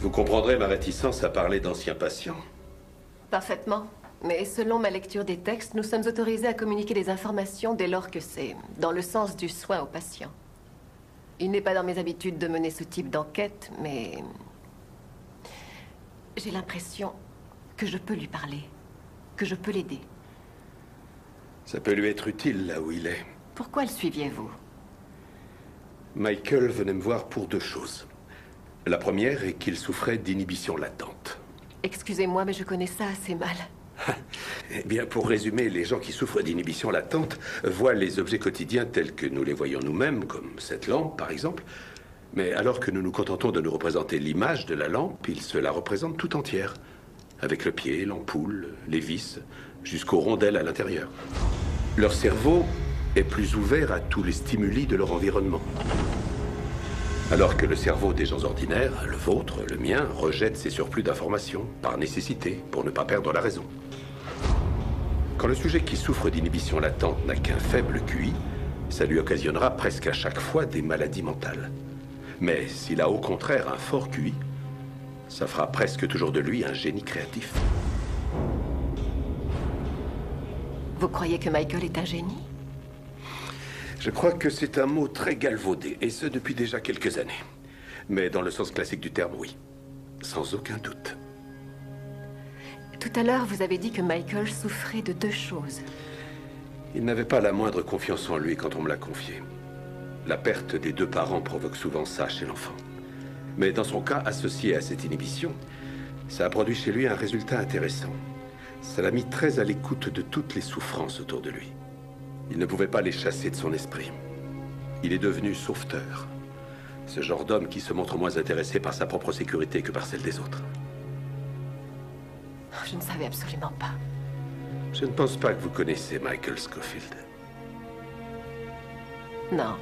Vous comprendrez ma réticence à parler d'anciens patients. Parfaitement. Mais selon ma lecture des textes, nous sommes autorisés à communiquer des informations dès lors que c'est dans le sens du soin aux patients. Il n'est pas dans mes habitudes de mener ce type d'enquête, mais... j'ai l'impression que je peux lui parler, que je peux l'aider. Ça peut lui être utile là où il est. Pourquoi le suiviez-vous? Michael venait me voir pour deux choses. La première est qu'il souffrait d'inhibition latente. Excusez-moi, mais je connais ça assez mal. Eh bien, pour résumer, les gens qui souffrent d'inhibition latente voient les objets quotidiens tels que nous les voyons nous-mêmes, comme cette lampe, par exemple. Mais alors que nous nous contentons de nous représenter l'image de la lampe, ils se la représentent tout entière. Avec le pied, l'ampoule, les vis, jusqu'aux rondelles à l'intérieur. Leur cerveau est plus ouvert à tous les stimuli de leur environnement. Alors que le cerveau des gens ordinaires, le vôtre, le mien, rejette ces surplus d'informations, par nécessité, pour ne pas perdre la raison. Quand le sujet qui souffre d'inhibition latente n'a qu'un faible QI, ça lui occasionnera presque à chaque fois des maladies mentales. Mais s'il a au contraire un fort QI, ça fera presque toujours de lui un génie créatif. Vous croyez que Michael est un génie? Je crois que c'est un mot très galvaudé, et ce depuis déjà quelques années. Mais dans le sens classique du terme, oui. Sans aucun doute. Tout à l'heure, vous avez dit que Michael souffrait de deux choses. Il n'avait pas la moindre confiance en lui quand on me l'a confié. La perte des deux parents provoque souvent ça chez l'enfant. Mais dans son cas, associé à cette inhibition, ça a produit chez lui un résultat intéressant. Ça l'a mis très à l'écoute de toutes les souffrances autour de lui. Il ne pouvait pas les chasser de son esprit. Il est devenu sauveteur. Ce genre d'homme qui se montre moins intéressé par sa propre sécurité que par celle des autres. Je ne savais absolument pas. Je ne pense pas que vous connaissez Michael Scofield. Non.